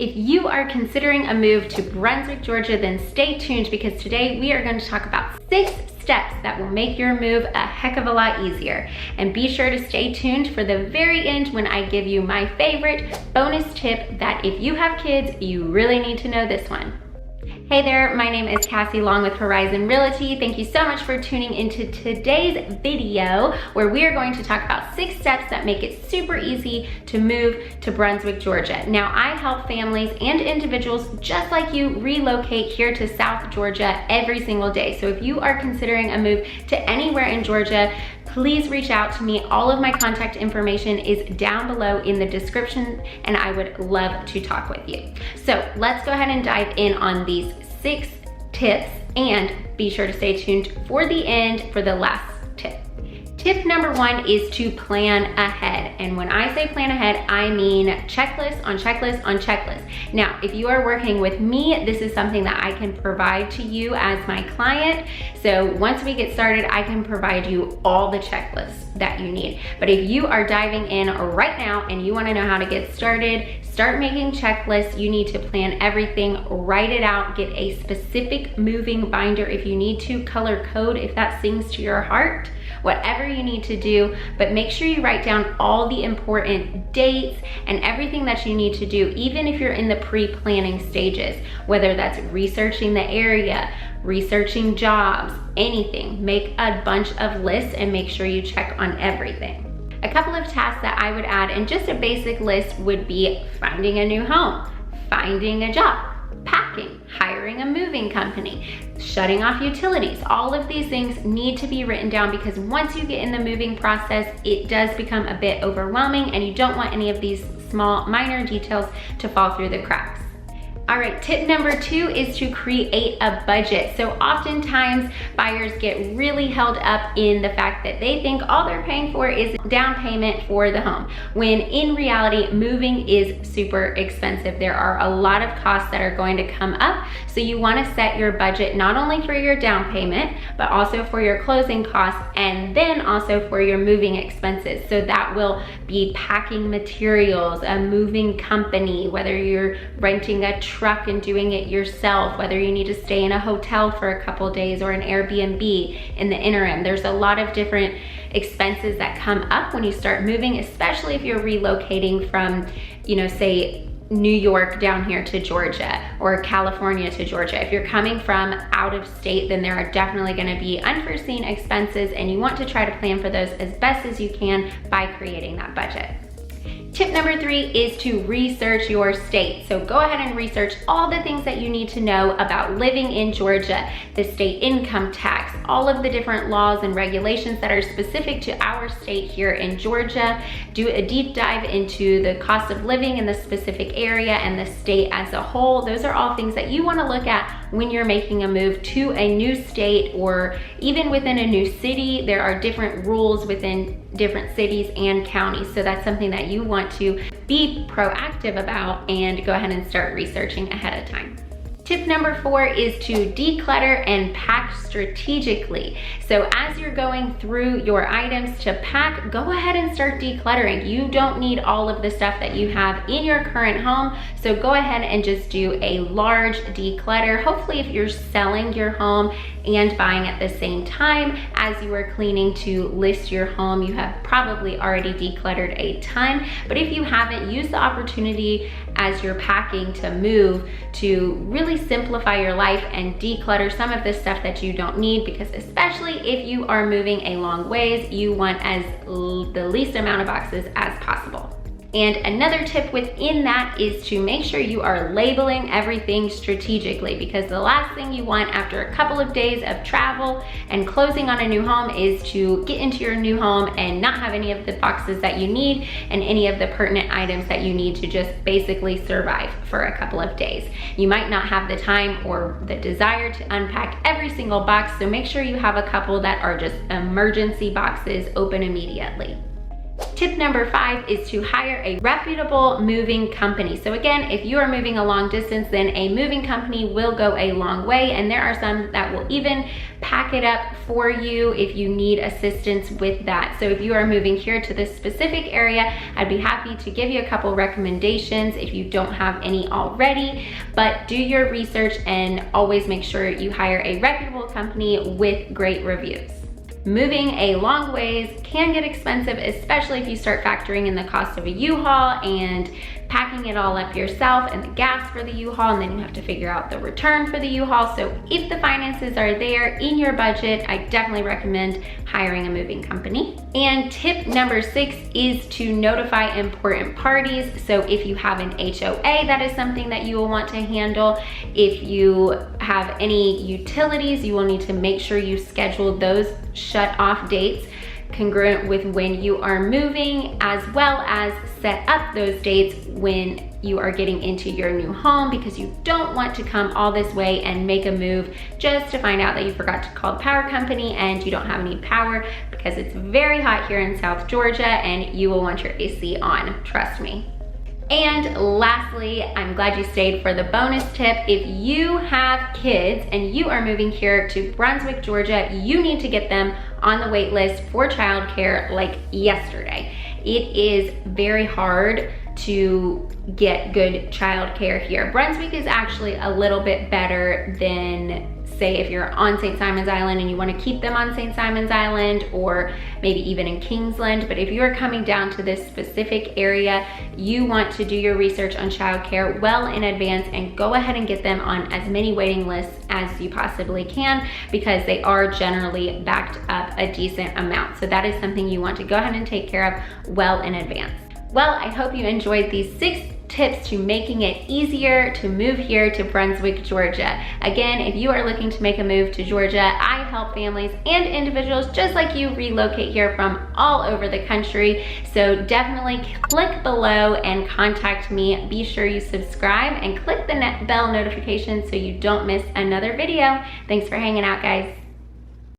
If you are considering a move to Brunswick, Georgia, then stay tuned because today we are going to talk about 6 steps that will make your move a heck of a lot easier. And be sure to stay tuned for the very end when I give you my favorite bonus tip that if you have kids, you really need to know this one. Hey there, my name is Cassie along with Horizon Realty. Thank you so much for tuning into today's video where we are going to talk about 6 steps that make it super easy to move to Brunswick, Georgia. Now, I help families and individuals just like you relocate here to South Georgia every single day. So if you are considering a move to anywhere in Georgia, please reach out to me. All of my contact information is down below in the description and I would love to talk with you. So let's go ahead and dive in on these 6 tips and be sure to stay tuned for the end for the last tip. Tip number 1 is to plan ahead. And when I say plan ahead, I mean checklist on checklist on checklist. Now, if you are working with me, this is something that I can provide to you as my client. So once we get started, I can provide you all the checklists that you need. But if you are diving in right now and you want to know how to get started, start making checklists. You need to plan everything, write it out, get a specific moving binder if you need to, color code if that sings to your heart. Whatever you need to do, but make sure you write down all the important dates and everything that you need to do, even if you're in the pre-planning stages, whether that's researching the area, researching jobs, anything. Make a bunch of lists and make sure you check on everything. A couple of tasks that I would add, and just a basic list would be finding a new home, finding a job, packing, hiring a moving company, shutting off utilities. All of these things need to be written down because once you get in the moving process, it does become a bit overwhelming and you don't want any of these small minor details to fall through the cracks. All right, tip number 2 is to create a budget. So oftentimes buyers get really held up in the fact that they think all they're paying for is down payment for the home, when in reality, moving is super expensive. There are a lot of costs that are going to come up. So you want to set your budget not only for your down payment, but also for your closing costs and then also for your moving expenses. So that will be packing materials, a moving company, whether you're renting a truck and doing it yourself, whether you need to stay in a hotel for a couple days or an Airbnb in the interim. There's a lot of different expenses that come up when you start moving, especially if you're relocating from, say New York down here to Georgia or California to Georgia. If you're coming from out of state, then there are definitely going to be unforeseen expenses and you want to try to plan for those as best as you can by creating that budget. Tip number 3 is to research your state. So go ahead and research all the things that you need to know about living in Georgia, the state income tax, all of the different laws and regulations that are specific to our state here in Georgia. Do a deep dive into the cost of living in the specific area and the state as a whole. Those are all things that you want to look at when you're making a move to a new state or even within a new city. There are different rules within different cities and counties. So that's something that you want to be proactive about and go ahead and start researching ahead of time. Tip number 4 is to declutter and pack strategically. So as you're going through your items to pack, go ahead and start decluttering. You don't need all of the stuff that you have in your current home. So go ahead and just do a large declutter. Hopefully if you're selling your home and buying at the same time as you are cleaning to list your home, you have probably already decluttered a ton. But if you haven't, use the opportunity as you're packing to move to really simplify your life and declutter some of the stuff that you don't need, because especially if you are moving a long ways, you want the least amount of boxes as possible. And another tip within that is to make sure you are labeling everything strategically, because the last thing you want after a couple of days of travel and closing on a new home is to get into your new home and not have any of the boxes that you need and any of the pertinent items that you need to just basically survive for a couple of days. You might not have the time or the desire to unpack every single box, so make sure you have a couple that are just emergency boxes open immediately. Tip number 5 is to hire a reputable moving company. So again, if you are moving a long distance, then a moving company will go a long way, and there are some that will even pack it up for you if you need assistance with that. So if you are moving here to this specific area, I'd be happy to give you a couple recommendations if you don't have any already, but do your research and always make sure you hire a reputable company with great reviews. Moving a long ways can get expensive, especially if you start factoring in the cost of a U-Haul and packing it all up yourself and the gas for the U-Haul, and then you have to figure out the return for the U-Haul. So if the finances are there in your budget, I definitely recommend hiring a moving company. And tip number 6 is to notify important parties. So if you have an HOA, that is something that you will want to handle. If you have any utilities, you will need to make sure you schedule those shut off dates congruent with when you are moving, as well as set up those dates when you are getting into your new home, because you don't want to come all this way and make a move just to find out that you forgot to call the power company and you don't have any power, because it's very hot here in South Georgia and you will want your AC on, trust me. And lastly, I'm glad you stayed for the bonus tip. If you have kids and you are moving here to Brunswick, Georgia, you need to get them on the wait list for childcare like yesterday. It is very hard to get good childcare here. Brunswick is actually a little bit better than, say, if you're on St. Simon's Island and you want to keep them on St. Simon's Island, or maybe even in Kingsland. But if you are coming down to this specific area, you want to do your research on childcare well in advance and go ahead and get them on as many waiting lists as you possibly can, because they are generally backed up a decent amount. So that is something you want to go ahead and take care of well in advance. Well, I hope you enjoyed these 6 tips to making it easier to move here to Brunswick, Georgia. Again, if you are looking to make a move to Georgia, I help families and individuals just like you relocate here from all over the country. So definitely click below and contact me. Be sure you subscribe and click the bell notification so you don't miss another video. Thanks for hanging out, guys.